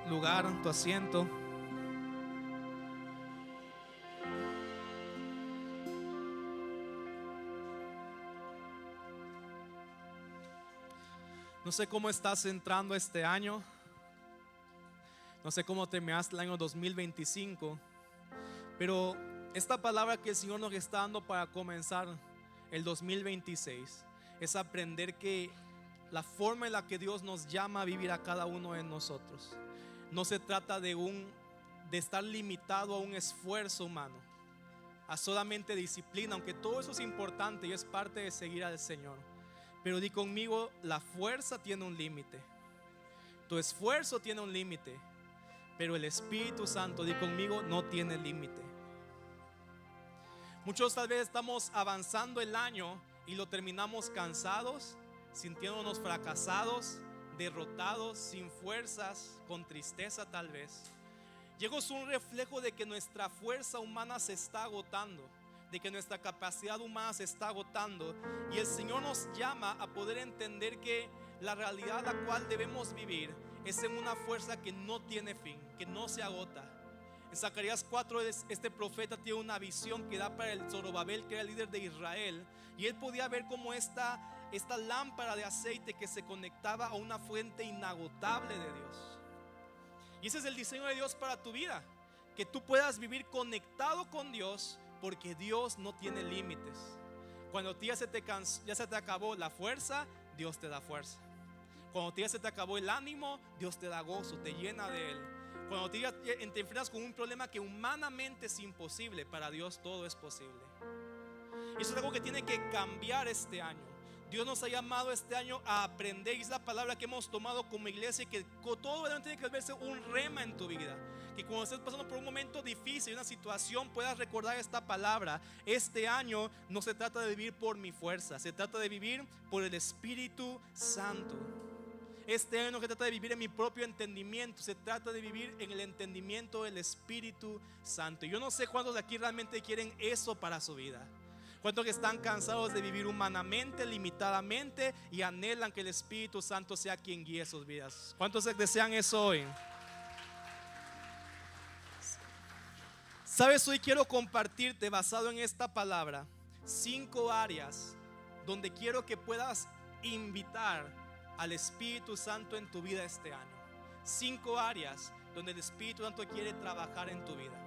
lugar, tu asiento. No sé cómo estás entrando este año. No sé cómo terminaste el año 2025. Pero esta palabra que el Señor nos está dando para comenzar el 2026 es aprender que la forma en la que Dios nos llama a vivir a cada uno de nosotros no se trata de estar limitado a un esfuerzo humano, a solamente disciplina, aunque todo eso es importante y es parte de seguir al Señor. Pero di conmigo, la fuerza tiene un límite, tu esfuerzo tiene un límite, pero el Espíritu Santo, di conmigo, no tiene límite. Muchos tal vez estamos avanzando el año y lo terminamos cansados, sintiéndonos fracasados, derrotados, sin fuerzas, con tristeza tal vez. Y eso es un reflejo de que nuestra fuerza humana se está agotando, de que nuestra capacidad humana se está agotando. Y el Señor nos llama a poder entender que la realidad la cual debemos vivir es en una fuerza que no tiene fin, que no se agota. En Zacarías 4 este profeta tiene una visión que da para el Zorobabel, que era el líder de Israel, y él podía ver cómo esta lámpara de aceite que se conectaba a una fuente inagotable de Dios. Y ese es el diseño de Dios para tu vida, que tú puedas vivir conectado con Dios, porque Dios no tiene límites. Cuando ya se te acabó la fuerza, Dios te da fuerza. Cuando ya se te acabó el ánimo, Dios te da gozo, te llena de Él. Cuando te enfrentas con un problema que humanamente es imposible, para Dios todo es posible. Y eso es algo que tiene que cambiar este año. Dios nos ha llamado este año a aprender, y es la palabra que hemos tomado como iglesia, que todo el tiene que verse un rema en tu vida. Que cuando estés pasando por un momento difícil, una situación, puedas recordar esta palabra. Este año no se trata de vivir por mi fuerza, se trata de vivir por el Espíritu Santo. Este año no se trata de vivir en mi propio entendimiento, se trata de vivir en el entendimiento del Espíritu Santo. Yo no sé cuántos de aquí realmente quieren eso para su vida. ¿Cuántos que están cansados de vivir humanamente, limitadamente, y anhelan que el Espíritu Santo sea quien guíe sus vidas? ¿Cuántos desean eso hoy? ¿Sabes? Hoy quiero compartirte, basado en esta palabra, 5 áreas donde quiero que puedas invitar al Espíritu Santo en tu vida este año. 5 áreas donde el Espíritu Santo quiere trabajar en tu vida.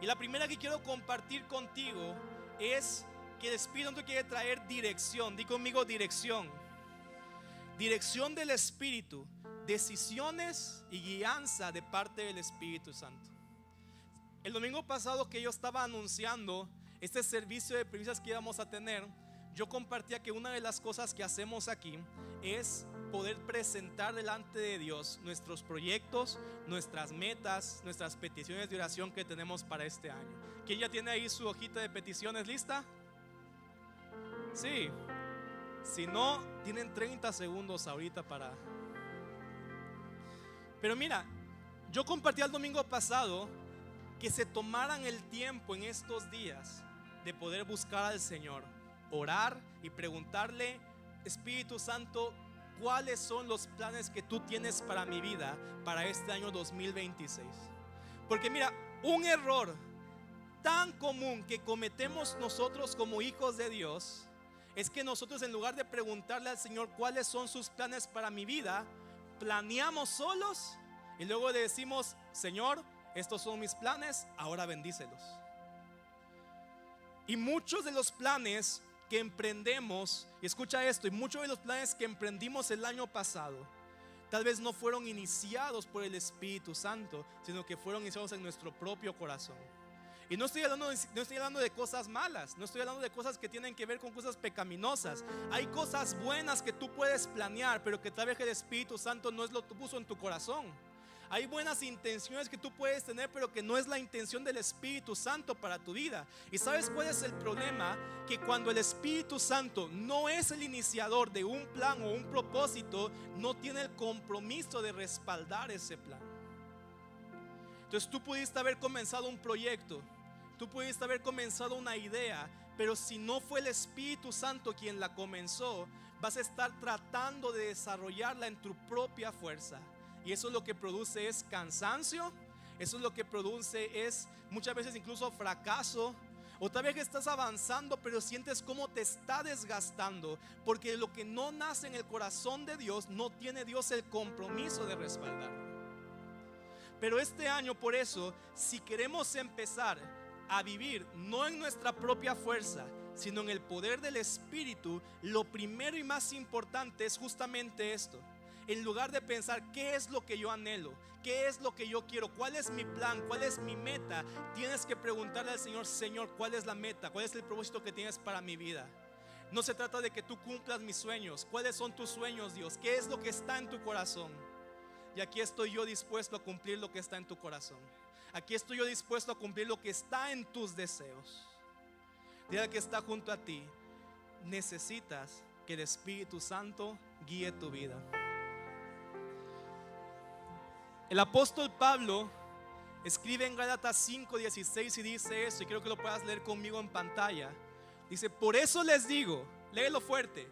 Y la primera que quiero compartir contigo es que el Espíritu Santo quiere traer dirección. Di conmigo, dirección. Dirección del Espíritu, decisiones y guianza de parte del Espíritu Santo. El domingo pasado que yo estaba anunciando este servicio de primicias que íbamos a tener, yo compartía que una de las cosas que hacemos aquí es poder presentar delante de Dios nuestros proyectos, nuestras metas, nuestras peticiones de oración que tenemos para este año. ¿Quién ya tiene ahí su hojita de peticiones lista? Sí. Si no, tienen 30 segundos ahorita para... Pero mira, yo compartí el domingo pasado que se tomaran el tiempo en estos días de poder buscar al Señor, orar y preguntarle: Espíritu Santo, ¿cuáles son los planes que tú tienes para mi vida para este año 2026? Porque mira, un error tan común que cometemos nosotros como hijos de Dios es que nosotros, en lugar de preguntarle al Señor cuáles son sus planes para mi vida, planeamos solos y luego le decimos: Señor, estos son mis planes, ahora bendícelos. Y muchos de los planes que emprendemos, y escucha esto, y muchos de los planes que emprendimos el año pasado tal vez no fueron iniciados por el Espíritu Santo, sino que fueron iniciados en nuestro propio corazón. Y no estoy hablando de cosas malas, no estoy hablando de cosas que tienen que ver con cosas pecaminosas. Hay cosas buenas que tú puedes planear, pero que tal vez el Espíritu Santo no es lo que puso en tu corazón. Hay buenas intenciones que tú puedes tener, pero que no es la intención del Espíritu Santo para tu vida. ¿Y sabes cuál es el problema? Que cuando el Espíritu Santo no es el iniciador de un plan o un propósito, no tiene el compromiso de respaldar ese plan. Entonces tú pudiste haber comenzado un proyecto, tú pudiste haber comenzado una idea, pero si no fue el Espíritu Santo quien la comenzó, vas a estar tratando de desarrollarla en tu propia fuerza. Y y eso lo que produce es cansancio, eso es lo que produce es muchas veces incluso fracaso. O tal vez que estás avanzando pero sientes como te está desgastando, porque lo que no nace en el corazón de Dios, no tiene Dios el compromiso de respaldar. Pero este año, por eso, si queremos empezar a vivir no en nuestra propia fuerza, sino en el poder del Espíritu, lo primero y más importante es justamente esto. En lugar de pensar qué es lo que yo anhelo, qué es lo que yo quiero, cuál es mi plan, cuál es mi meta, tienes que preguntarle al Señor: Señor, ¿cuál es la meta? ¿Cuál es el propósito que tienes para mi vida? No se trata de que tú cumplas mis sueños. ¿Cuáles son tus sueños, Dios? ¿Qué es lo que está en tu corazón? Y aquí estoy yo dispuesto a cumplir lo que está en tu corazón. Aquí estoy yo dispuesto a cumplir lo que está en tus deseos. Dile al que está junto a ti: necesitas que el Espíritu Santo guíe tu vida. El apóstol Pablo escribe en Gálatas 5:16 y dice eso, y quiero que lo puedas leer conmigo en pantalla. Dice: por eso les digo, léelo fuerte,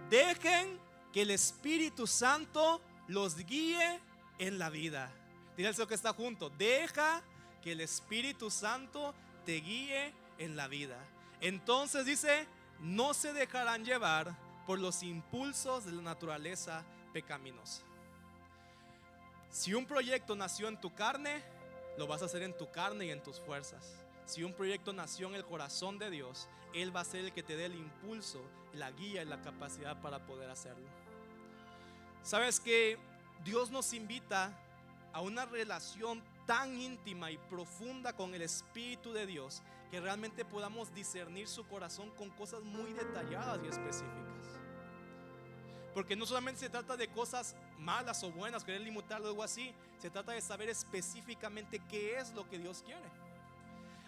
dejen que el Espíritu Santo los guíe en la vida. Dile al que está junto: deja que el Espíritu Santo te guíe en la vida. Entonces dice: no se dejarán llevar por los impulsos de la naturaleza pecaminosa. Si un proyecto nació en tu carne, lo vas a hacer en tu carne y en tus fuerzas. Si un proyecto nació en el corazón de Dios, Él va a ser el que te dé el impulso, la guía y la capacidad para poder hacerlo. Sabes que Dios nos invita a una relación tan íntima y profunda con el Espíritu de Dios, que realmente podamos discernir su corazón con cosas muy detalladas y específicas. Porque no solamente se trata de cosas malas o buenas, querer limitarlo o algo así. Se trata de saber específicamente qué es lo que Dios quiere.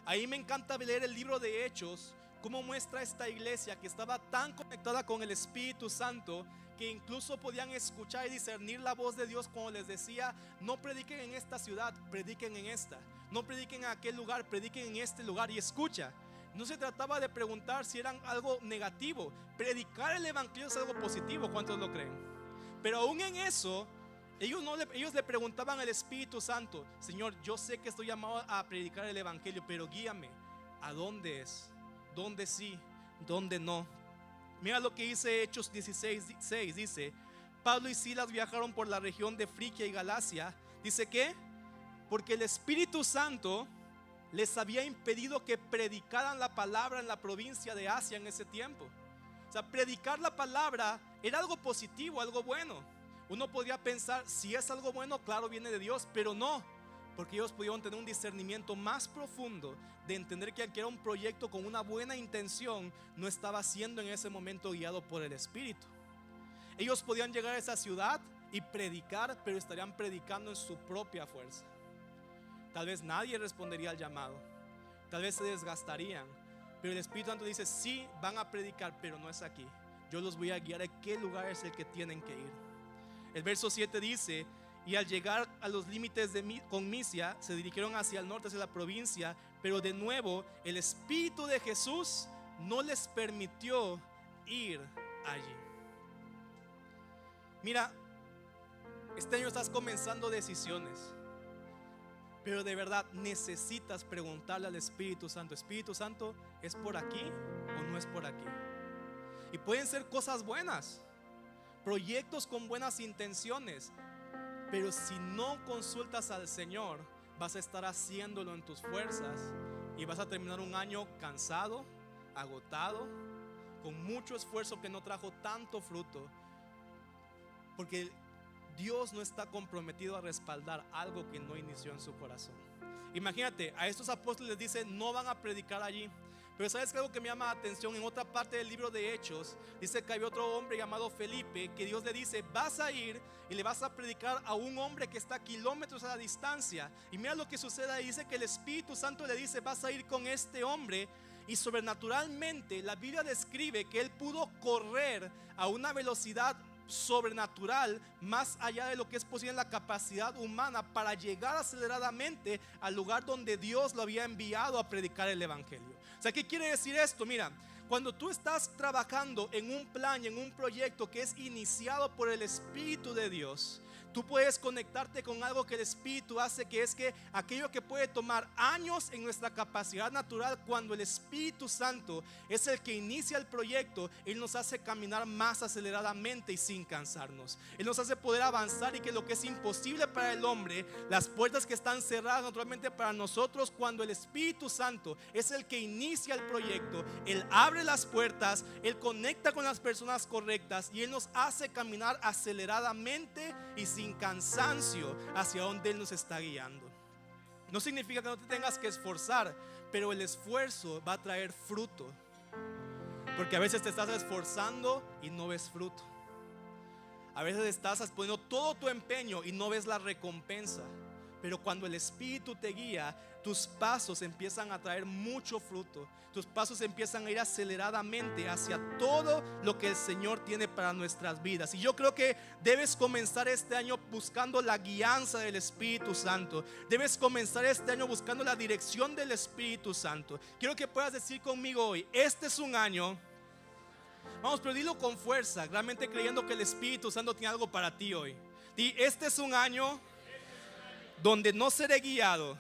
Ahí me encanta leer el libro de Hechos, cómo muestra esta iglesia que estaba tan conectada con el Espíritu Santo, que incluso podían escuchar y discernir la voz de Dios cuando les decía: no prediquen en esta ciudad, prediquen en esta. No prediquen en aquel lugar, prediquen en este lugar. Y escucha, no se trataba de preguntar si eran algo negativo. Predicar el evangelio es algo positivo. ¿Cuántos lo creen? Pero aún en eso, ellos le preguntaban al Espíritu Santo: Señor, yo sé que estoy llamado a predicar el evangelio, pero guíame. ¿A dónde es? ¿Dónde sí? ¿Dónde no? Mira lo que dice Hechos 16:6. Dice: Pablo y Silas viajaron por la región de Frigia y Galacia. Dice que porque el Espíritu Santo les había impedido que predicaran la palabra en la provincia de Asia en ese tiempo. O sea, predicar la palabra era algo positivo, algo bueno. Uno podría pensar, si es algo bueno, claro, viene de Dios, pero no, porque ellos pudieron tener un discernimiento más profundo de entender que aunque era un proyecto con una buena intención, no estaba siendo en ese momento guiado por el Espíritu. Ellos podían llegar a esa ciudad y predicar, pero estarían predicando en su propia fuerza. Tal vez nadie respondería al llamado, tal vez se desgastarían, pero el Espíritu Santo dice: sí, van a predicar, pero no es aquí. Yo los voy a guiar a qué lugar es el que tienen que ir. El verso 7 dice: y al llegar a los límites con Misia, se dirigieron hacia el norte, hacia la provincia, pero de nuevo el Espíritu de Jesús no les permitió ir allí. Mira, este año estás comenzando decisiones, pero de verdad necesitas preguntarle al Espíritu Santo: Espíritu Santo, ¿es por aquí o no es por aquí? Y pueden ser cosas buenas, proyectos con buenas intenciones, pero si no consultas al Señor, vas a estar haciéndolo en tus fuerzas y vas a terminar un año cansado, agotado, con mucho esfuerzo que no trajo tanto fruto, porque Dios no está comprometido a respaldar algo que no inició en su corazón. Imagínate, a estos apóstoles les dice: no van a predicar allí. Pero ¿sabes qué? Algo que me llama la atención, en otra parte del libro de Hechos, dice que había otro hombre llamado Felipe, que Dios le dice: vas a ir y le vas a predicar a un hombre que está a kilómetros a la distancia. Y mira lo que sucede ahí. Dice que el Espíritu Santo le dice: vas a ir con este hombre. Y sobrenaturalmente la Biblia describe que él pudo correr a una velocidad sobrenatural, más allá de lo que es posible en la capacidad humana, para llegar aceleradamente al lugar donde Dios lo había enviado a predicar el evangelio. O sea, ¿qué quiere decir esto? Mira, cuando tú estás trabajando en un plan y en un proyecto que es iniciado por el Espíritu de Dios, Tú puedes conectarte con algo que el Espíritu hace, que es que aquello que puede tomar años en nuestra capacidad natural, cuando el Espíritu Santo es el que inicia el proyecto, Él nos hace caminar más aceleradamente y sin cansarnos. Él nos hace poder avanzar, y que lo que es imposible para el hombre, las puertas que están cerradas naturalmente para nosotros, cuando el Espíritu Santo es el que inicia el proyecto, Él abre las puertas, Él conecta con las personas correctas y Él nos hace caminar aceleradamente y sin cansancio hacia donde Él nos está guiando. No significa que no te tengas que esforzar, pero el esfuerzo va a traer fruto, porque a veces te estás esforzando y no ves fruto. A veces estás poniendo todo tu empeño y no ves la recompensa. Pero cuando el Espíritu te guía, tus pasos empiezan a traer mucho fruto. Tus pasos empiezan a ir aceleradamente hacia todo lo que el Señor tiene para nuestras vidas. Y yo creo que debes comenzar este año buscando la guianza del Espíritu Santo. Debes comenzar este año buscando la dirección del Espíritu Santo. Quiero que puedas decir conmigo hoy: este es un año. Vamos, pero dilo con fuerza, realmente creyendo que el Espíritu Santo tiene algo para ti hoy. Di: este es un año donde no seré guiado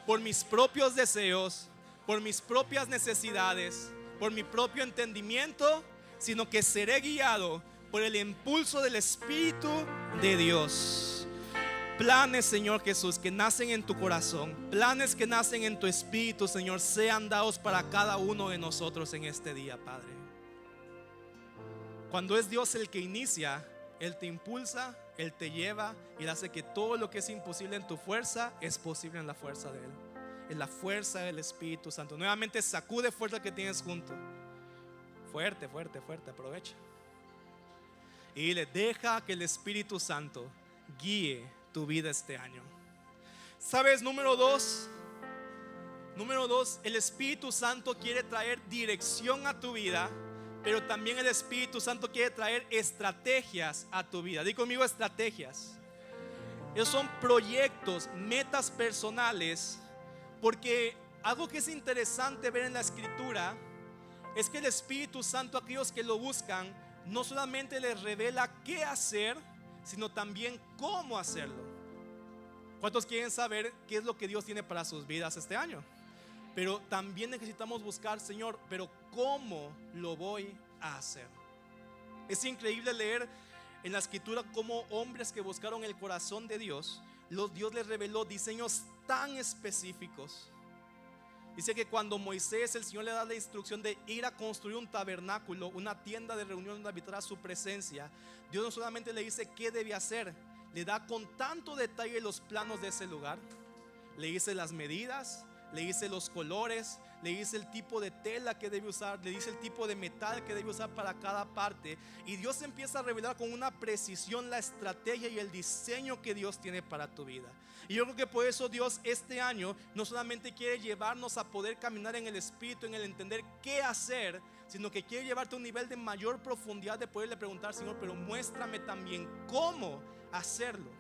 por mis propios deseos, por mis propias necesidades, por mi propio entendimiento, sino que seré guiado por el impulso del Espíritu de Dios. Planes, Señor Jesús, que nacen en tu corazón, planes que nacen en tu espíritu, Señor, sean dados para cada uno de nosotros en este día, Padre. Cuando es Dios el que inicia, Él te impulsa, Él te lleva, y Él hace que todo lo que es imposible en tu fuerza es posible en la fuerza de Él, en la fuerza del Espíritu Santo. Nuevamente sacude fuerza que tienes junto. Fuerte, fuerte, fuerte, aprovecha. Y dile: deja que el Espíritu Santo guíe tu vida este año. ¿Sabes? Número dos, el Espíritu Santo quiere traer dirección a tu vida, pero también el Espíritu Santo quiere traer estrategias a tu vida. Di conmigo: estrategias. Esos son proyectos, metas personales, porque algo que es interesante ver en la Escritura es que el Espíritu Santo, a aquellos que lo buscan, no solamente les revela qué hacer, sino también cómo hacerlo. ¿Cuántos quieren saber qué es lo que Dios tiene para sus vidas este año? Pero también necesitamos buscar: Señor, pero ¿cómo lo voy a hacer? Es increíble leer en la Escritura cómo hombres que buscaron el corazón de Dios, Dios les reveló diseños tan específicos. Dice que cuando Moisés, el Señor le da la instrucción de ir a construir un tabernáculo, una tienda de reunión donde habitara su presencia, Dios no solamente le dice qué debe hacer, le da con tanto detalle los planos de ese lugar. Le dice las medidas, le dice los colores, le dice el tipo de tela que debe usar, le dice el tipo de metal que debe usar para cada parte. Y Dios empieza a revelar con una precisión la estrategia y el diseño que Dios tiene para tu vida. Y yo creo que por eso Dios este año no solamente quiere llevarnos a poder caminar en el Espíritu, en el entender qué hacer, sino que quiere llevarte a un nivel de mayor profundidad, de poderle preguntar: Señor, pero muéstrame también cómo hacerlo.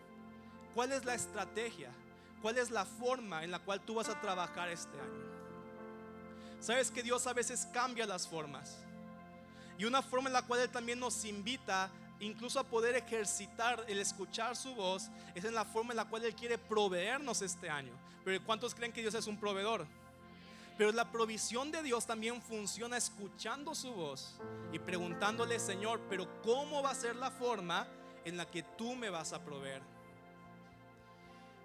¿Cuál es la estrategia? ¿Cuál es la forma en la cual tú vas a trabajar este año? Sabes que Dios a veces cambia las formas, y una forma en la cual Él también nos invita incluso a poder ejercitar el escuchar su voz es en la forma en la cual Él quiere proveernos este año. Pero ¿cuántos creen que Dios es un proveedor? Pero la provisión de Dios también funciona escuchando su voz y preguntándole: Señor, pero ¿cómo va a ser la forma en la que tú me vas a proveer?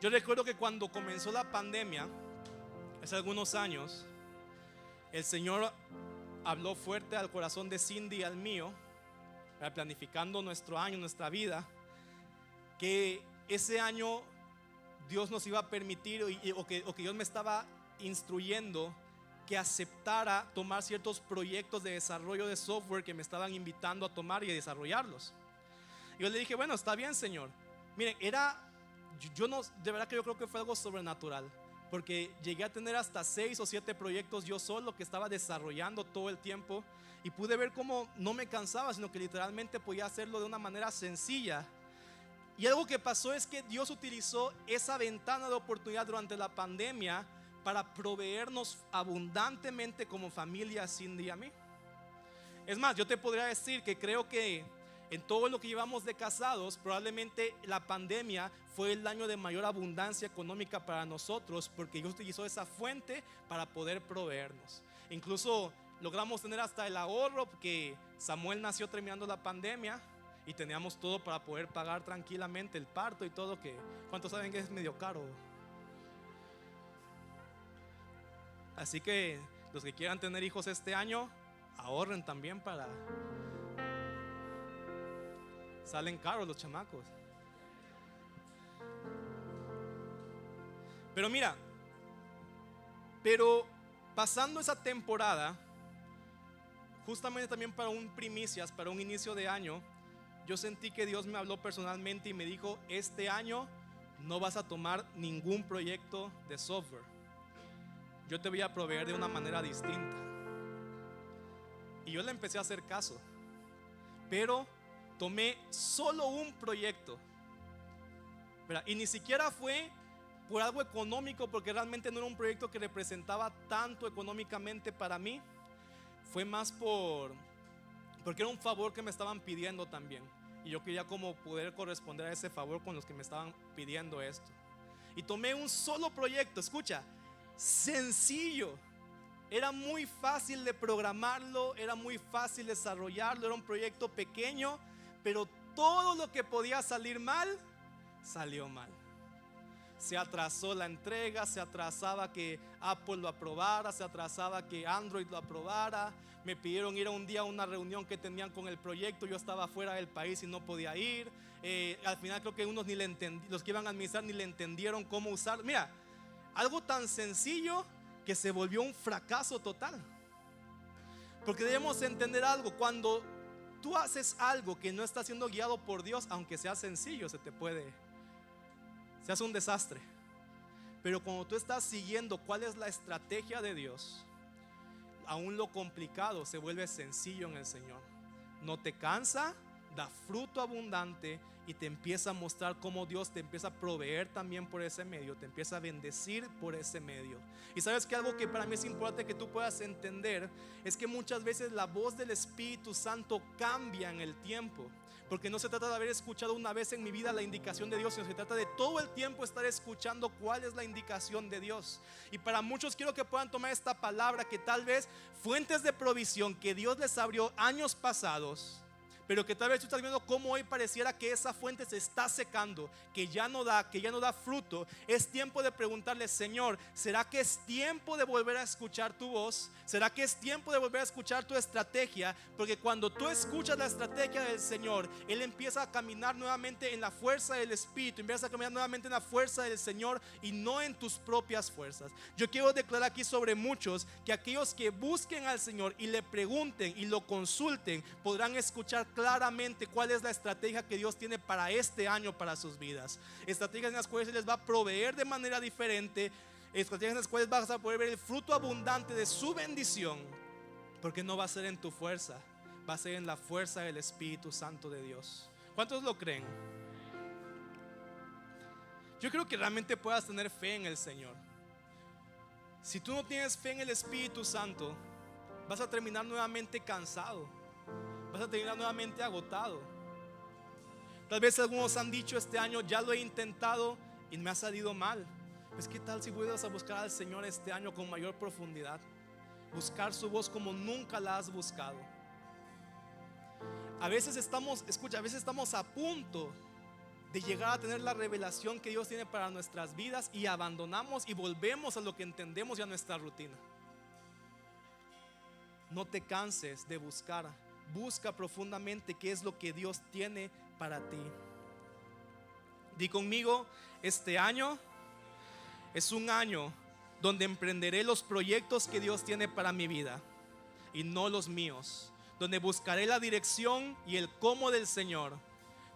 Yo recuerdo que cuando comenzó la pandemia, hace algunos años, el Señor habló fuerte al corazón de Cindy y al mío, planificando nuestro año, nuestra vida, que ese año Dios nos iba a permitir, o que Dios me estaba instruyendo que aceptara tomar ciertos proyectos de desarrollo de software que me estaban invitando a tomar y a desarrollarlos. Y yo le dije: bueno, está bien, Señor. Miren, de verdad que yo creo que fue algo sobrenatural, porque llegué a tener hasta 6 o 7 proyectos yo solo que estaba desarrollando todo el tiempo, y pude ver cómo no me cansaba, sino que literalmente podía hacerlo de una manera sencilla. Y algo que pasó es que Dios utilizó esa ventana de oportunidad durante la pandemia para proveernos abundantemente como familia, Cindy y a mí. Es más, yo te podría decir que creo que En todo lo que llevamos de casados, probablemente la pandemia fue el año de mayor abundancia económica para nosotros, porque Dios utilizó esa fuente para poder proveernos. Incluso logramos tener hasta el ahorro, porque Samuel nació terminando la pandemia y teníamos todo para poder pagar tranquilamente el parto y todo, que ¿cuántos saben que es medio caro? Así que los que quieran tener hijos este año, ahorren también para... Salen caros los chamacos. Pero mira, pasando esa temporada, justamente también para un primicias, para un inicio de año, yo sentí que Dios me habló personalmente y me dijo: este año no vas a tomar ningún proyecto de software. Yo te voy a proveer de una manera distinta. Y yo le empecé a hacer caso, pero tomé solo un proyecto, ¿verdad? Y ni siquiera fue por algo económico, porque realmente no era un proyecto que representaba tanto económicamente para mí. Fue más porque era un favor que me estaban pidiendo también, y yo quería como poder corresponder a ese favor con los que me estaban pidiendo esto. Y tomé un solo proyecto, escucha, sencillo. Era muy fácil de programarlo, era muy fácil desarrollarlo, era un proyecto pequeño, pero todo lo que podía salir mal, salió mal. Se atrasó la entrega, se atrasaba que Apple lo aprobara, se atrasaba que Android lo aprobara. Me pidieron ir un día a una reunión que tenían con el proyecto, yo estaba fuera del país y no podía ir. Al final creo que unos ni le entendieron, los que iban a administrar ni le entendieron cómo usar. Mira, algo tan sencillo que se volvió un fracaso total. Porque debemos entender algo: cuando tú haces algo que no está siendo guiado por Dios, aunque sea sencillo, se hace un desastre. Pero cuando tú estás siguiendo cuál es la estrategia de Dios, aún lo complicado se vuelve sencillo en el Señor. No te cansa, da fruto abundante y te empieza a mostrar cómo Dios te empieza a proveer también por ese medio, te empieza a bendecir por ese medio. Y sabes que algo que para mí es importante que tú puedas entender es que muchas veces la voz del Espíritu Santo cambia en el tiempo, porque no se trata de haber escuchado una vez en mi vida la indicación de Dios, sino se trata de todo el tiempo estar escuchando cuál es la indicación de Dios. Y para muchos quiero que puedan tomar esta palabra, que tal vez fuentes de provisión que Dios les abrió años pasados, pero que tal vez tú estás viendo cómo hoy pareciera que esa fuente se está secando, que ya no da fruto. Es tiempo de preguntarle: Señor, ¿será que es tiempo de volver a escuchar tu voz? ¿Será que es tiempo de volver a escuchar tu estrategia? Porque cuando tú escuchas la estrategia del Señor, Él empieza a caminar nuevamente en la fuerza del Espíritu, empieza a caminar nuevamente en la fuerza del Señor y no en tus propias fuerzas. Yo quiero declarar aquí sobre muchos que aquellos que busquen al Señor y le pregunten y lo consulten, podrán escuchar claramente cuál es la estrategia que Dios tiene para este año, para sus vidas. Estrategias en las cuales Él les va a proveer de manera diferente, estrategias en las cuales vas a poder ver el fruto abundante de su bendición, porque no va a ser en tu fuerza, va a ser en la fuerza del Espíritu Santo de Dios. ¿Cuántos lo creen? Yo creo que realmente puedas tener fe en el Señor. Si tú no tienes fe en el Espíritu Santo, vas a terminar nuevamente cansado, vas a terminar nuevamente agotado. Tal vez algunos han dicho: este año ya lo he intentado y me ha salido mal. Pues ¿qué tal si vuelves a buscar al Señor este año con mayor profundidad? Buscar su voz como nunca la has buscado. A veces estamos a punto de llegar a tener la revelación que Dios tiene para nuestras vidas y abandonamos y volvemos a lo que entendemos y a nuestra rutina. No te canses de buscar. Busca profundamente qué es lo que Dios tiene para ti. Di conmigo: este año es un año donde emprenderé los proyectos que Dios tiene para mi vida y no los míos, donde buscaré la dirección y el cómo del Señor,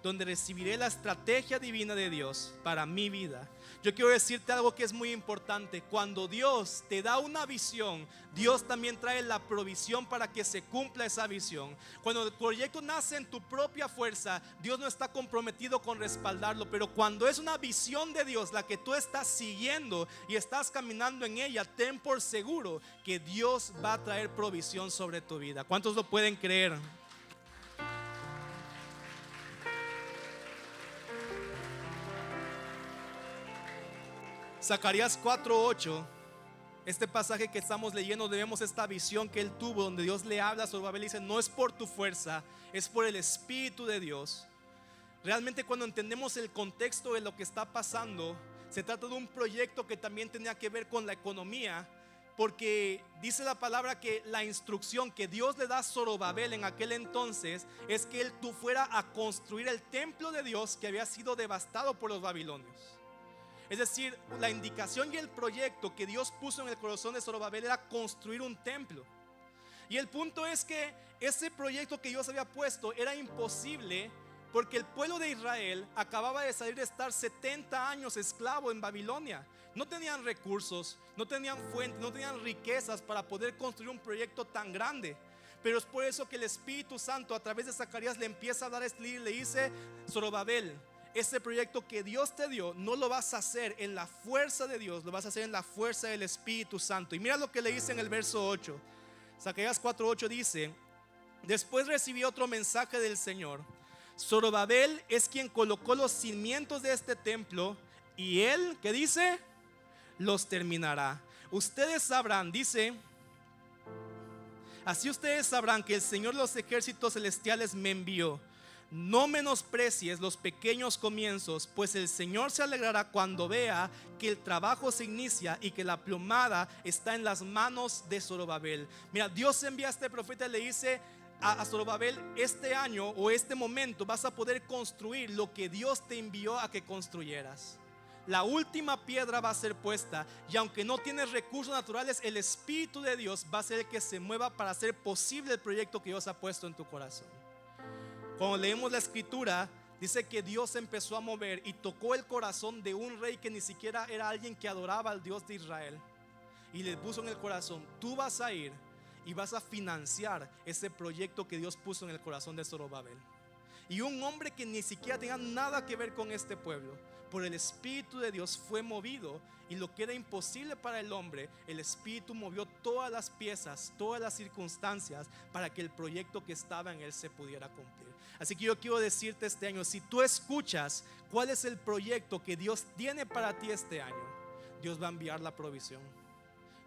donde recibiré la estrategia divina de Dios para mi vida. Yo quiero decirte algo que es muy importante: cuando Dios te da una visión, Dios también trae la provisión para que se cumpla esa visión. Cuando el proyecto nace en tu propia fuerza, Dios no está comprometido con respaldarlo, pero cuando es una visión de Dios la que tú estás siguiendo y estás caminando en ella, ten por seguro que Dios va a traer provisión sobre tu vida. ¿Cuántos lo pueden creer? Zacarías 4:8, este pasaje que estamos leyendo, vemos esta visión que él tuvo, donde Dios le habla a Zorobabel y dice: no es por tu fuerza, es por el Espíritu de Dios. Realmente, cuando entendemos el contexto de lo que está pasando, se trata de un proyecto que también tenía que ver con la economía, porque dice la palabra que la instrucción que Dios le da a Zorobabel en aquel entonces es que él fuera a construir el templo de Dios que había sido devastado por los babilonios. Es decir, la indicación y el proyecto que Dios puso en el corazón de Zorobabel era construir un templo. Y el punto es que ese proyecto que Dios había puesto era imposible, porque el pueblo de Israel acababa de salir de estar 70 años esclavo en Babilonia. No tenían recursos, no tenían fuentes, no tenían riquezas para poder construir un proyecto tan grande. Pero es por eso que el Espíritu Santo, a través de Zacarías, le empieza a dar este libro y le dice: Zorobabel, este proyecto que Dios te dio no lo vas a hacer en la fuerza de Dios, lo vas a hacer en la fuerza del Espíritu Santo. Y mira lo que le dice en el verso 8. Zacarías 4:8 dice: después recibí otro mensaje del Señor. Zorobabel es quien colocó los cimientos de este templo, y él, ¿qué dice? Los terminará. Ustedes sabrán, dice, así ustedes sabrán que el Señor de los ejércitos celestiales me envió. No menosprecies los pequeños comienzos, pues el Señor se alegrará cuando vea que el trabajo se inicia y que la plomada está en las manos de Zorobabel. Mira, Dios envía a este profeta y le dice a Zorobabel: este año o este momento vas a poder construir lo que Dios te envió a que construyeras. La última piedra va a ser puesta, y aunque no tienes recursos naturales, el Espíritu de Dios va a ser el que se mueva para hacer posible el proyecto que Dios ha puesto en tu corazón. Cuando leemos la escritura, dice que Dios empezó a mover y tocó el corazón de un rey que ni siquiera era alguien que adoraba al Dios de Israel, y le puso en el corazón: tú vas a ir y vas a financiar ese proyecto que Dios puso en el corazón de Zorobabel. Y un hombre que ni siquiera tenía nada que ver con este pueblo, por el Espíritu de Dios fue movido, y lo que era imposible para el hombre, el Espíritu movió todas las piezas, todas las circunstancias, para que el proyecto que estaba en él se pudiera cumplir. Así que yo quiero decirte este año, si tú escuchas cuál es el proyecto que Dios tiene para ti este año, Dios va a enviar la provisión.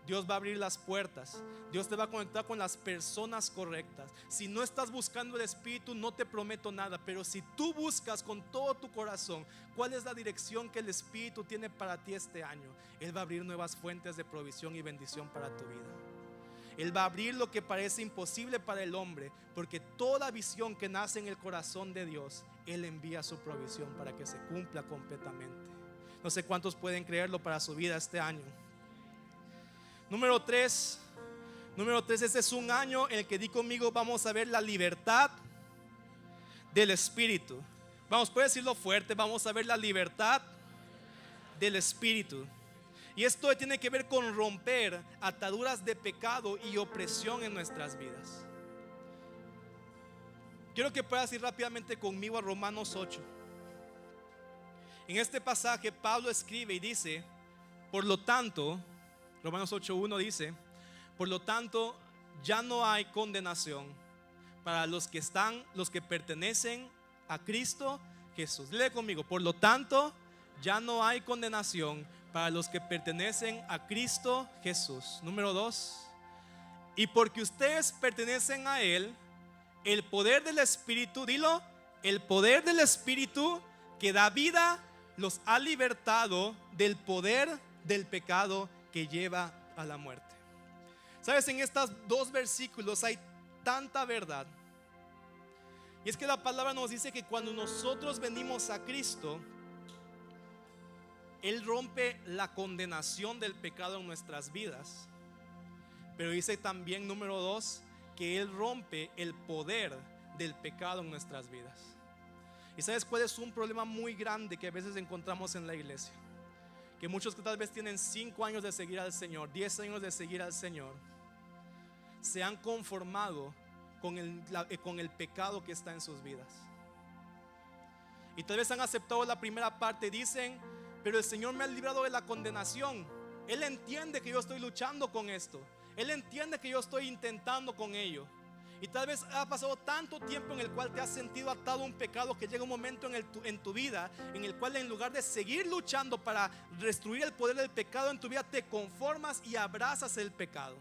Dios va a abrir las puertas. Dios te va a conectar con las personas correctas. Si no estás buscando el Espíritu, no te prometo nada, pero si tú buscas con todo tu corazón cuál es la dirección que el Espíritu tiene para ti este año, Él va a abrir nuevas fuentes de provisión y bendición para tu vida. Él va a abrir lo que parece imposible para el hombre, porque toda visión que nace en el corazón de Dios, Él envía su provisión para que se cumpla completamente. No sé cuántos pueden creerlo para su vida este año. Número 3, este es un año en el que, di conmigo, vamos a ver la libertad del Espíritu. Vamos, puedes decirlo fuerte: vamos a ver la libertad del Espíritu. Y esto tiene que ver con romper ataduras de pecado y opresión en nuestras vidas. Quiero que puedas ir rápidamente conmigo a Romanos 8. En este pasaje Pablo escribe y dice: por lo tanto, Romanos 8:1 dice: por lo tanto, ya no hay condenación para los que pertenecen a Cristo Jesús. Lee conmigo: por lo tanto, ya no hay condenación para los que pertenecen a Cristo Jesús. Número 2: y porque ustedes pertenecen a Él, el poder del Espíritu, dilo, el poder del Espíritu que da vida los ha libertado del poder del pecado que lleva a la muerte. Sabes, en estos dos versículos hay tanta verdad. Y es que la palabra nos dice que cuando nosotros venimos a Cristo, Él rompe la condenación del pecado en nuestras vidas. Pero dice también, número 2, que Él rompe el poder del pecado en nuestras vidas. ¿Y sabes cuál es un problema muy grande que a veces encontramos en la iglesia? Que muchos que tal vez tienen 5 años de seguir al Señor, 10 años de seguir al Señor, se han conformado con el pecado que está en sus vidas. Y tal vez han aceptado la primera parte, dicen: pero el Señor me ha librado de la condenación. Él entiende que yo estoy luchando con esto. Él entiende que yo estoy intentando con ello. Y tal vez ha pasado tanto tiempo en el cual te has sentido atado a un pecado que llega un momento en tu vida en el cual, en lugar de seguir luchando para destruir el poder del pecado en tu vida, te conformas y abrazas el pecado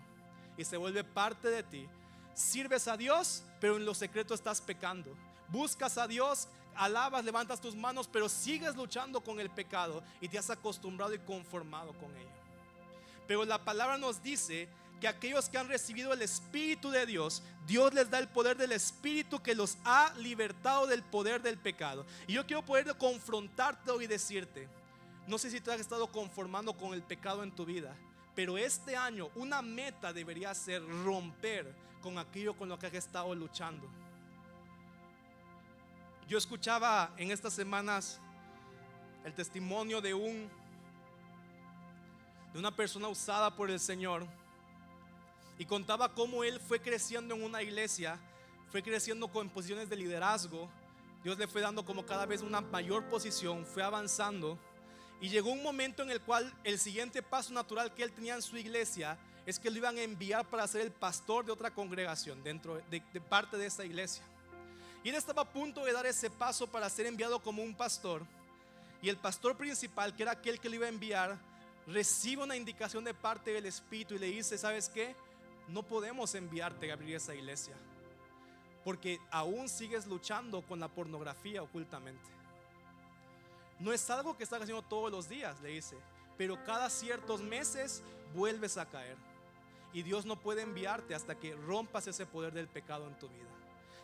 y se vuelve parte de ti. Sirves a Dios, pero en lo secreto estás pecando. Buscas a Dios, alabas, levantas tus manos, pero sigues luchando con el pecado y te has acostumbrado y conformado con ello. Pero la palabra nos dice que aquellos que han recibido el Espíritu de Dios, Dios les da el poder del Espíritu que los ha libertado del poder del pecado. Y yo quiero poder confrontarte hoy y decirte, no sé si te has estado conformando con el pecado en tu vida, pero este año una meta debería ser romper con aquello con lo que has estado luchando. Yo escuchaba en estas semanas el testimonio de una persona usada por el Señor, y contaba cómo él fue creciendo en una iglesia, fue creciendo con posiciones de liderazgo. Dios le fue dando como cada vez una mayor posición, fue avanzando, y llegó un momento en el cual el siguiente paso natural que él tenía en su iglesia es que lo iban a enviar para ser el pastor de otra congregación dentro de parte de esa iglesia. Y él estaba a punto de dar ese paso para ser enviado como un pastor, y el pastor principal, que era aquel que lo iba a enviar, recibe una indicación de parte del Espíritu y le dice: ¿sabes qué? No podemos enviarte a abrir esa iglesia porque aún sigues luchando con la pornografía ocultamente. No es algo que estás haciendo todos los días, le dice, pero cada ciertos meses vuelves a caer, y Dios no puede enviarte hasta que rompas ese poder del pecado en tu vida.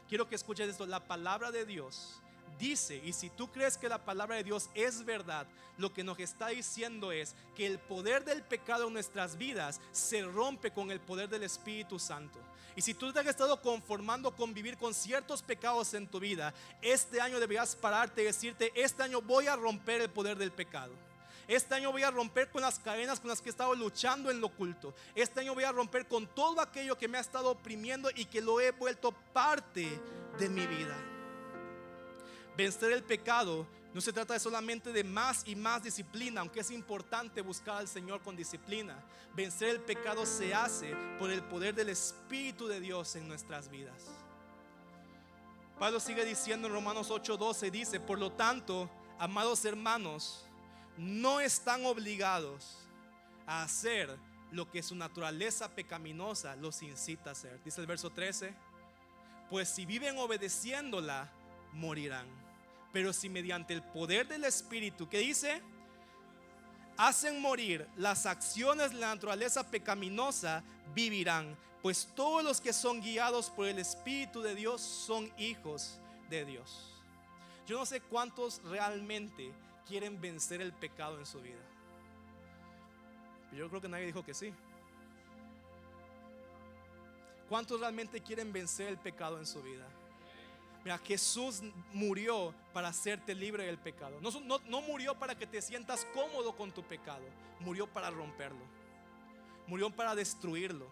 Quiero que escuches esto. La palabra de Dios dice, y si tú crees que la palabra de Dios es verdad, lo que nos está diciendo es que el poder del pecado en nuestras vidas se rompe con el poder del Espíritu Santo. Y si tú te has estado conformando con vivir con ciertos pecados en tu vida, este año deberías pararte y decirte: este año voy a romper el poder del pecado. Este año voy a romper con las cadenas con las que he estado luchando en lo oculto. Este año voy a romper con todo aquello que me ha estado oprimiendo y que lo he vuelto parte de mi vida. Vencer el pecado no se trata de solamente de más y más disciplina, aunque es importante buscar al Señor con disciplina. Vencer el pecado se hace por el poder del Espíritu de Dios en nuestras vidas. Pablo sigue diciendo en Romanos 8:12, dice: por lo tanto, amados hermanos, no están obligados a hacer lo que su naturaleza pecaminosa los incita a hacer. Dice el verso 13: pues si viven obedeciéndola, morirán. Pero si mediante el poder del Espíritu, ¿qué dice? Hacen morir las acciones de la naturaleza pecaminosa, vivirán. Pues todos los que son guiados por el Espíritu de Dios son hijos de Dios. Yo no sé cuántos realmente quieren vencer el pecado en su vida. Yo creo que nadie dijo que sí. ¿Cuántos realmente quieren vencer el pecado en su vida? Mira, Jesús murió para hacerte libre del pecado. No murió para que te sientas cómodo con tu pecado. Murió para romperlo. Murió para destruirlo.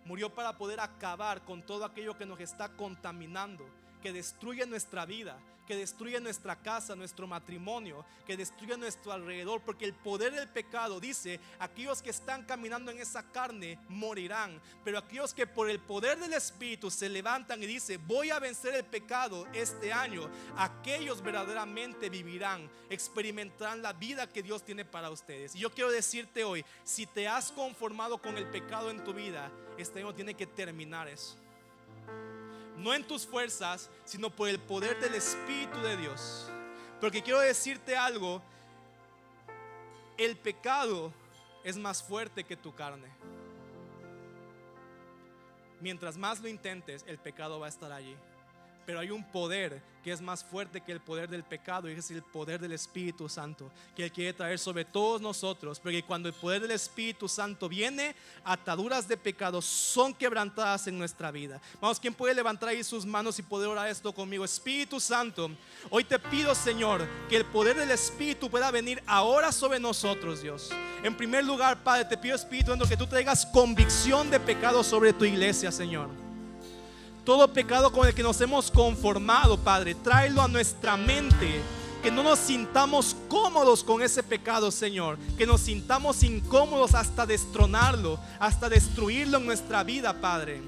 Murió para poder acabar con todo aquello que nos está contaminando, que destruye nuestra vida, que destruye nuestra casa, nuestro matrimonio, que destruye nuestro alrededor. Porque el poder del pecado dice: aquellos que están caminando en esa carne morirán, pero aquellos que por el poder del Espíritu se levantan y dicen: voy a vencer el pecado este año, aquellos verdaderamente vivirán, experimentarán la vida que Dios tiene para ustedes. Y yo quiero decirte hoy: si te has conformado con el pecado en tu vida, este año tiene que terminar eso. No en tus fuerzas, sino por el poder del Espíritu de Dios. Porque quiero decirte algo: el pecado es más fuerte que tu carne. Mientras más lo intentes, el pecado va a estar allí. Pero hay un poder que es más fuerte que el poder del pecado, y es el poder del Espíritu Santo, que Él quiere traer sobre todos nosotros. Porque cuando el poder del Espíritu Santo viene, ataduras de pecado son quebrantadas en nuestra vida. Vamos, ¿quién puede levantar ahí sus manos y poder orar esto conmigo? Espíritu Santo, hoy te pido, Señor, que el poder del Espíritu pueda venir ahora sobre nosotros, Dios. En primer lugar, Padre, te pido, Espíritu Santo, que tú traigas convicción de pecado sobre tu iglesia, Señor. Todo pecado con el que nos hemos conformado, Padre, tráelo a nuestra mente. Que no nos sintamos cómodos con ese pecado, Señor. Que nos sintamos incómodos hasta destronarlo, hasta destruirlo en nuestra vida, Padre.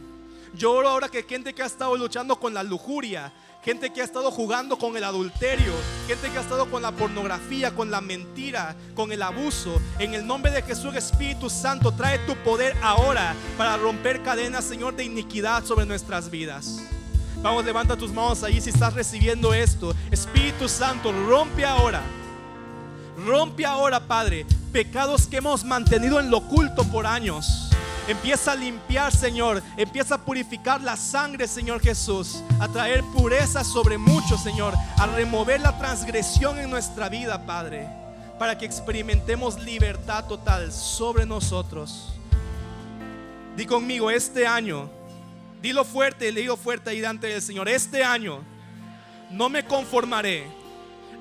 Yo oro ahora que gente que ha estado luchando con la lujuria, gente que ha estado jugando con el adulterio, gente que ha estado con la pornografía, con la mentira, con el abuso, en el nombre de Jesús, Espíritu Santo, trae tu poder ahora para romper cadenas, Señor, de iniquidad sobre nuestras vidas. Vamos, levanta tus manos allí si estás recibiendo esto. Espíritu Santo, rompe ahora, Padre, pecados que hemos mantenido en lo oculto por años. Empieza a limpiar, Señor. Empieza a purificar la sangre, Señor Jesús. A traer pureza sobre muchos, Señor. A remover la transgresión en nuestra vida, Padre, para que experimentemos libertad total sobre nosotros. Di conmigo, este año, dilo fuerte, le digo fuerte ahí delante del Señor. Este año no me conformaré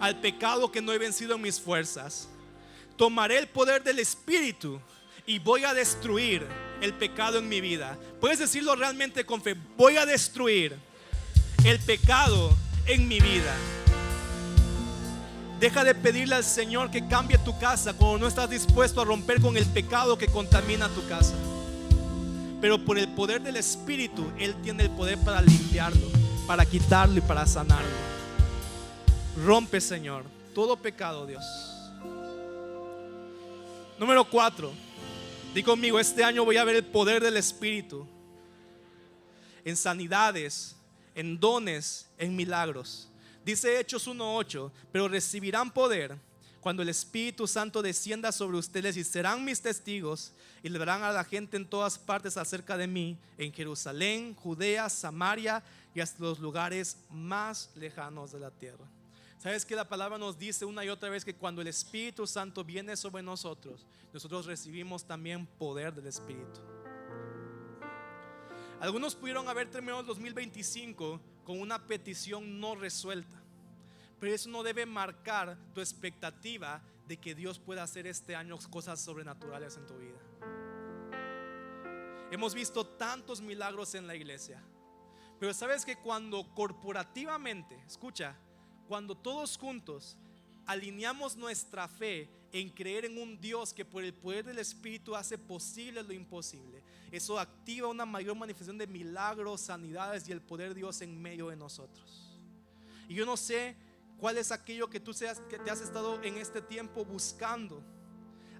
al pecado que no he vencido en mis fuerzas. Tomaré el poder del Espíritu y voy a destruir el pecado en mi vida. Puedes decirlo realmente con fe. Voy a destruir el pecado en mi vida. Deja de pedirle al Señor que cambie tu casa cuando no estás dispuesto a romper con el pecado que contamina tu casa. Pero por el poder del Espíritu, Él tiene el poder para limpiarlo, para quitarlo y para sanarlo. Rompe, Señor, todo pecado, Dios. Número 4. Di conmigo, este año voy a ver el poder del Espíritu en sanidades, en dones, en milagros. Dice Hechos 1:8, pero recibirán poder cuando el Espíritu Santo descienda sobre ustedes y serán mis testigos y le darán a la gente en todas partes acerca de mí, en Jerusalén, Judea, Samaria y hasta los lugares más lejanos de la tierra. ¿Sabes que la palabra nos dice una y otra vez que cuando el Espíritu Santo viene sobre nosotros, nosotros recibimos también poder del Espíritu? Algunos pudieron haber terminado el 2025 con una petición no resuelta, pero eso no debe marcar tu expectativa de que Dios pueda hacer este año cosas sobrenaturales en tu vida. Hemos visto tantos milagros en la iglesia, pero sabes que cuando corporativamente, escucha, cuando todos juntos alineamos nuestra fe en creer en un Dios que por el poder del Espíritu hace posible lo imposible, eso activa una mayor manifestación de milagros, sanidades y el poder de Dios en medio de nosotros. Y yo no sé cuál es aquello que tú que te has estado en este tiempo buscando,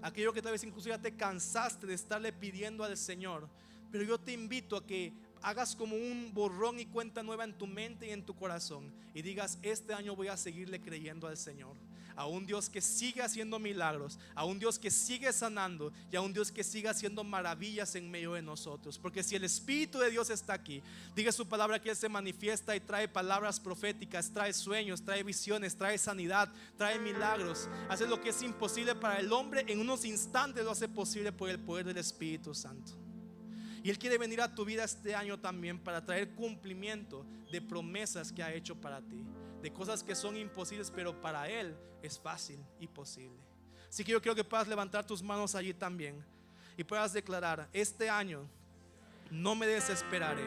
aquello que tal vez incluso ya te cansaste de estarle pidiendo al Señor, pero yo te invito a que hagas como un borrón y cuenta nueva en tu mente y en tu corazón y digas, este año voy a seguirle creyendo al Señor, a un Dios que sigue haciendo milagros, a un Dios que sigue sanando y a un Dios que sigue haciendo maravillas en medio de nosotros. Porque si el Espíritu de Dios está aquí, diga su palabra que Él se manifiesta y trae palabras proféticas, trae sueños, trae visiones, trae sanidad, trae milagros, hace lo que es imposible para el hombre, en unos instantes lo hace posible por el poder del Espíritu Santo. Y Él quiere venir a tu vida este año también para traer cumplimiento de promesas que ha hecho para ti, de cosas que son imposibles, pero para Él es fácil y posible. Así que yo quiero que puedas levantar tus manos allí también y puedas declarar, este año no me desesperaré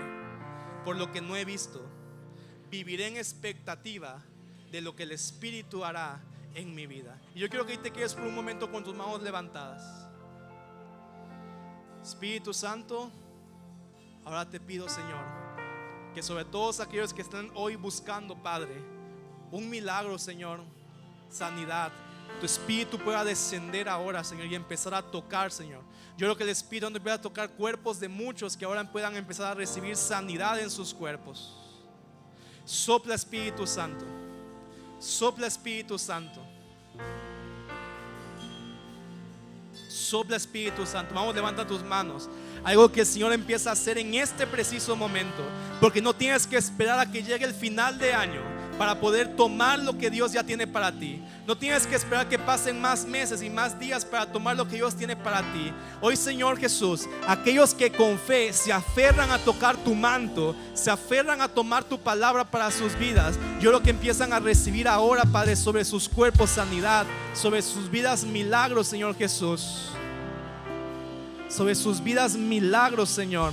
por lo que no he visto, viviré en expectativa de lo que el Espíritu hará en mi vida. Y yo quiero que te quedes por un momento con tus manos levantadas. Espíritu Santo, ahora te pido, Señor, que sobre todos aquellos que están hoy buscando, Padre, un milagro, Señor, sanidad, tu Espíritu pueda descender ahora, Señor, y empezar a tocar, Señor. Yo creo que el Espíritu pueda tocar cuerpos de muchos que ahora puedan empezar a recibir sanidad en sus cuerpos. Sopla, Espíritu Santo. Sopla, Espíritu Santo. Sopla, Espíritu Santo. Vamos, levanta tus manos. Algo que el Señor empieza a hacer en este preciso momento, porque no tienes que esperar a que llegue el final de año para poder tomar lo que Dios ya tiene para ti. No tienes que esperar que pasen más meses y más días para tomar lo que Dios tiene para ti. Hoy, Señor Jesús, aquellos que con fe se aferran a tocar tu manto, se aferran a tomar tu palabra para sus vidas, yo lo que empiezan a recibir ahora, Padre, sobre sus cuerpos sanidad, sobre sus vidas milagros, Señor Jesús. Sobre sus vidas milagros, Señor.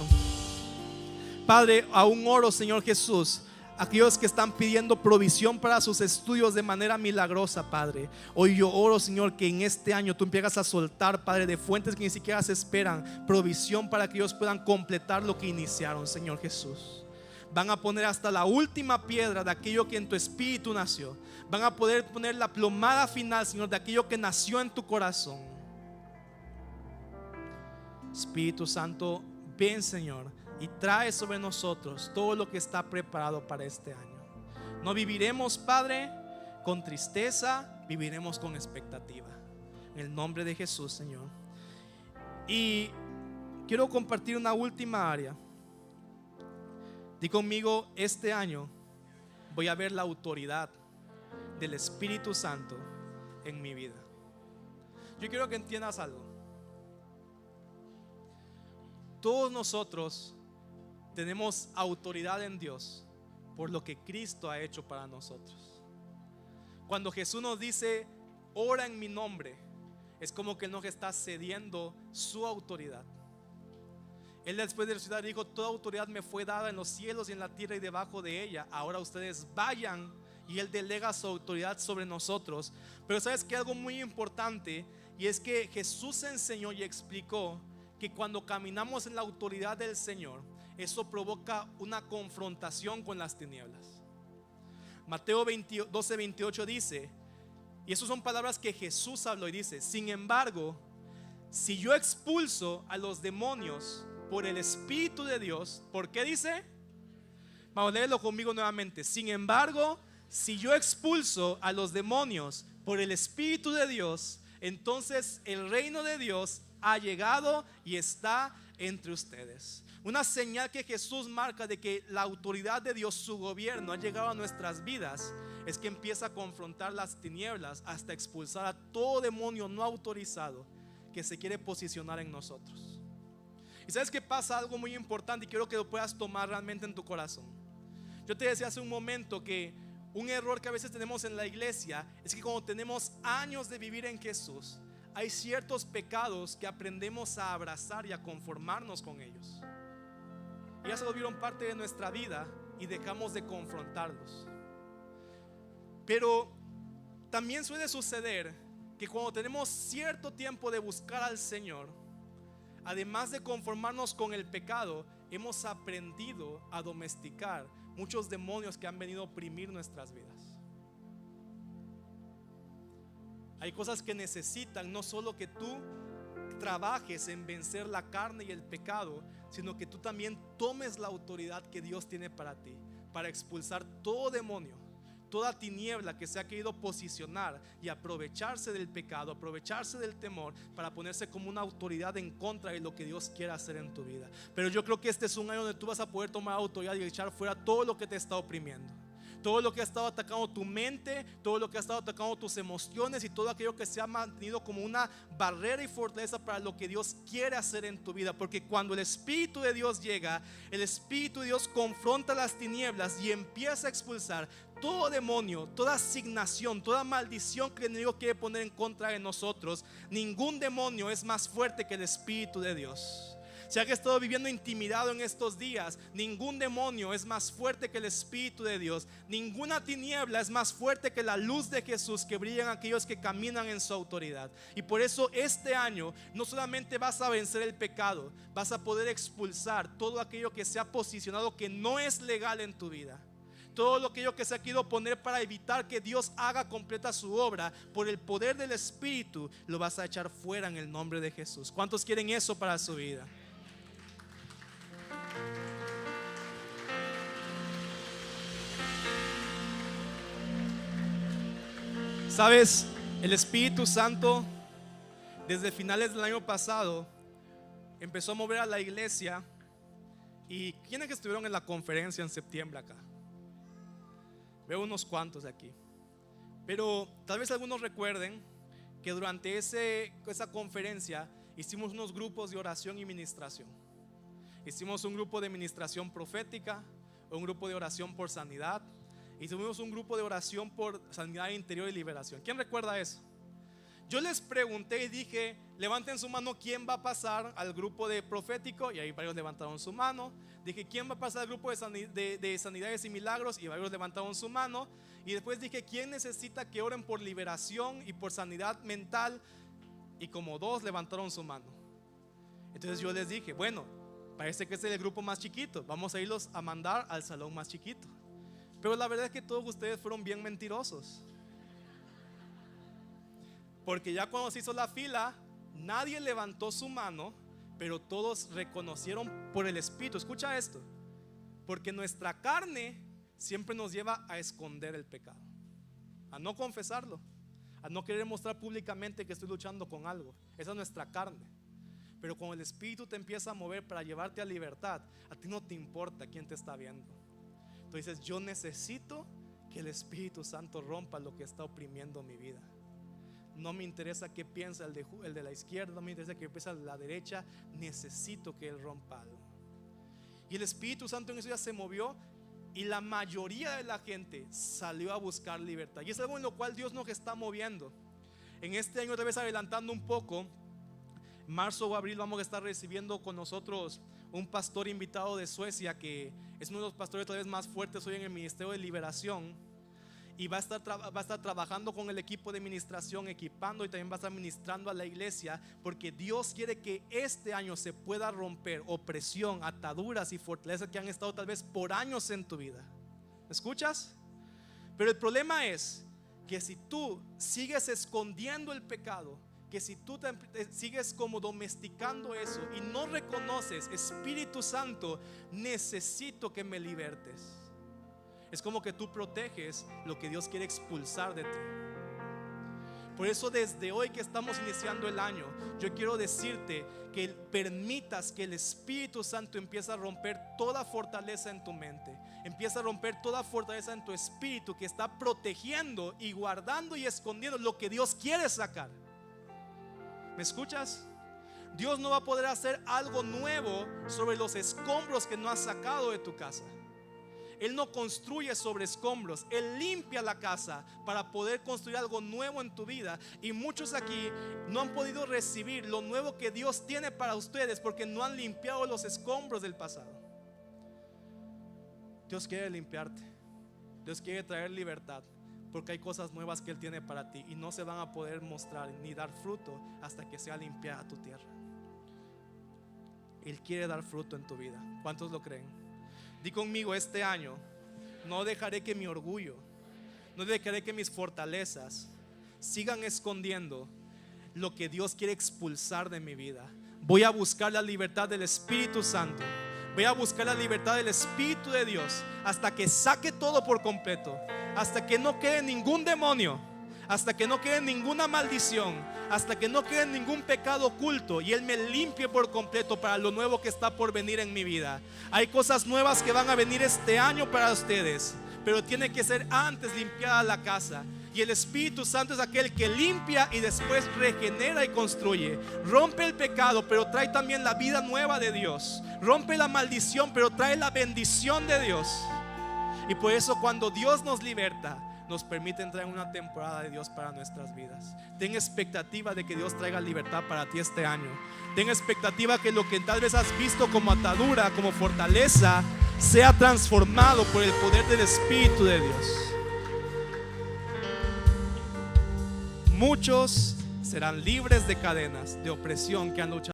Padre, aún oro, Señor Jesús, aquellos que están pidiendo provisión para sus estudios de manera milagrosa, Padre. Hoy yo oro, Señor, que en este año tú empiezas a soltar, Padre, de fuentes que ni siquiera se esperan, provisión para que ellos puedan completar lo que iniciaron, Señor Jesús. Van a poner hasta la última piedra de aquello que en tu espíritu nació. Van a poder poner la plomada final, Señor, de aquello que nació en tu corazón. Espíritu Santo, ven, Señor, y trae sobre nosotros todo lo que está preparado para este año. No viviremos, Padre, con tristeza, viviremos con expectativa. En el nombre de Jesús, Señor. Y quiero compartir una última área. Di conmigo: este año voy a ver la autoridad del Espíritu Santo en mi vida. Yo quiero que entiendas algo. Todos nosotros tenemos autoridad en Dios por lo que Cristo ha hecho para nosotros. Cuando Jesús nos dice: ora en mi nombre, es como que Él nos está cediendo su autoridad. Él, después de resucitar, dijo: toda autoridad me fue dada en los cielos y en la tierra y debajo de ella. Ahora ustedes vayan. Y Él delega su autoridad sobre nosotros. Pero sabes que algo muy importante, y es que Jesús enseñó y explicó que cuando caminamos en la autoridad del Señor, eso provoca una confrontación con las tinieblas. Mateo 12:28 dice, y esas son palabras que Jesús habló, y dice: sin embargo, si yo expulso a los demonios por el Espíritu de Dios, ¿por qué dice? Vamos a leerlo conmigo nuevamente. Sin embargo, si yo expulso a los demonios por el Espíritu de Dios, entonces el reino de Dios ha llegado y está entre ustedes. Una señal que Jesús marca de que la autoridad de Dios, su gobierno, ha llegado a nuestras vidas, es que empieza a confrontar las tinieblas hasta expulsar a todo demonio no autorizado que se quiere posicionar en nosotros. Y sabes que pasa algo muy importante, y quiero que lo puedas tomar realmente en tu corazón. Yo te decía hace un momento que un error que a veces tenemos en la iglesia es que cuando tenemos años de vivir en Jesús, hay ciertos pecados que aprendemos a abrazar y a conformarnos con ellos. Y ya se volvieron parte de nuestra vida y dejamos de confrontarlos. Pero también suele suceder que cuando tenemos cierto tiempo de buscar al Señor, además de conformarnos con el pecado, hemos aprendido a domesticar muchos demonios que han venido a oprimir nuestras vidas. Hay cosas que necesitan no solo que tú trabajes en vencer la carne y el pecado, sino que tú también tomes la autoridad que Dios tiene para ti, para expulsar todo demonio, toda tiniebla que se ha querido posicionar y aprovecharse del pecado, aprovecharse del temor, para ponerse como una autoridad en contra de lo que Dios quiere hacer en tu vida. Pero yo creo que este es un año donde tú vas a poder tomar autoridad y echar fuera todo lo que te está oprimiendo, todo lo que ha estado atacando tu mente, todo lo que ha estado atacando tus emociones y todo aquello que se ha mantenido como una barrera y fortaleza para lo que Dios quiere hacer en tu vida. Porque cuando el Espíritu de Dios llega, el Espíritu de Dios confronta las tinieblas y empieza a expulsar todo demonio, toda asignación, toda maldición que el enemigo quiere poner en contra de nosotros. Ningún demonio es más fuerte que el Espíritu de Dios. Si has estado viviendo intimidado en estos días, ningún demonio es más fuerte que el Espíritu de Dios. Ninguna tiniebla es más fuerte que la luz de Jesús que brilla en aquellos que caminan en su autoridad. Y por eso este año no solamente vas a vencer el pecado, vas a poder expulsar todo aquello que se ha posicionado que no es legal en tu vida. Todo lo que se ha querido poner para evitar que Dios haga completa su obra, por el poder del Espíritu, lo vas a echar fuera en el nombre de Jesús. ¿Cuántos quieren eso para su vida? Sabes, el Espíritu Santo desde finales del año pasado empezó a mover a la iglesia. ¿Y quiénes que estuvieron en la conferencia en septiembre acá? Veo unos cuantos de aquí. Pero tal vez algunos recuerden que durante esa conferencia hicimos unos grupos de oración y ministración. Hicimos un grupo de ministración profética, un grupo de oración por sanidad, y tuvimos un grupo de oración por sanidad interior y liberación. ¿Quién recuerda eso? Yo les pregunté y dije, levanten su mano, ¿quién va a pasar al grupo de profético? Y ahí varios levantaron su mano. Dije, ¿quién va a pasar al grupo de sanidades y milagros? Y varios levantaron su mano. Y después dije, ¿quién necesita que oren por liberación y por sanidad mental? Y como 2 levantaron su mano. Entonces yo les dije, bueno, parece que este es el grupo más chiquito, vamos a irlos a mandar al salón más chiquito. Pero la verdad es que todos ustedes fueron bien mentirosos, porque ya cuando se hizo la fila, nadie levantó su mano, pero todos reconocieron por el Espíritu. Escucha esto, porque nuestra carne siempre nos lleva a esconder el pecado, a no confesarlo, a no querer mostrar públicamente que estoy luchando con algo. Esa es nuestra carne. Pero cuando el Espíritu te empieza a mover para llevarte a libertad, a ti no te importa quién te está viendo. Entonces yo necesito que el Espíritu Santo rompa lo que está oprimiendo mi vida. No me interesa qué piensa el de la izquierda, no me interesa qué piensa el de la derecha. Necesito que Él rompa algo. Y el Espíritu Santo en eso ya se movió, y la mayoría de la gente salió a buscar libertad. Y es algo en lo cual Dios nos está moviendo. En este año, otra vez adelantando un poco, marzo o abril vamos a estar recibiendo con nosotros un pastor invitado de Suecia, que es uno de los pastores tal vez más fuertes hoy en el Ministerio de Liberación. Y va a estar trabajando con el equipo de administración, equipando, y también va a estar ministrando a la iglesia, porque Dios quiere que este año se pueda romper opresión, ataduras y fortalezas que han estado tal vez por años en tu vida. ¿Me escuchas? Pero el problema es que si tú sigues escondiendo el pecado, que si tú sigues como domesticando eso y no reconoces, Espíritu Santo, necesito que me libertes, es como que tú proteges lo que Dios quiere expulsar de ti. Por eso desde hoy que estamos iniciando el año, yo quiero decirte que permitas que el Espíritu Santo empiece a romper toda fortaleza en tu mente, empieza a romper toda fortaleza en tu espíritu que está protegiendo y guardando y escondiendo lo que Dios quiere sacar. ¿Me escuchas? Dios no va a poder hacer algo nuevo sobre los escombros que no has sacado de tu casa. Él no construye sobre escombros, Él limpia la casa para poder construir algo nuevo en tu vida. Y muchos aquí no han podido recibir lo nuevo que Dios tiene para ustedes porque no han limpiado los escombros del pasado. Dios quiere limpiarte, Dios quiere traer libertad, porque hay cosas nuevas que Él tiene para ti y no se van a poder mostrar ni dar fruto hasta que sea limpiada tu tierra. Él quiere dar fruto en tu vida. ¿Cuántos lo creen? Di conmigo, este año no dejaré que mi orgullo, no dejaré que mis fortalezas sigan escondiendo lo que Dios quiere expulsar de mi vida. Voy a buscar la libertad del Espíritu Santo. Voy a buscar la libertad del Espíritu de Dios hasta que saque todo por completo, hasta que no quede ningún demonio, hasta que no quede ninguna maldición, hasta que no quede ningún pecado oculto, y Él me limpie por completo para lo nuevo que está por venir en mi vida. Hay cosas nuevas que van a venir este año para ustedes, pero tiene que ser antes limpiada la casa. Y el Espíritu Santo es aquel que limpia y después regenera y construye. Rompe el pecado, pero trae también la vida nueva de Dios. Rompe la maldición, pero trae la bendición de Dios. Y por eso cuando Dios nos liberta, nos permite entrar en una temporada de Dios para nuestras vidas. Ten expectativa de que Dios traiga libertad para ti este año. Ten expectativa que lo que tal vez has visto como atadura, como fortaleza, sea transformado por el poder del Espíritu de Dios. Muchos serán libres de cadenas de opresión que han luchado.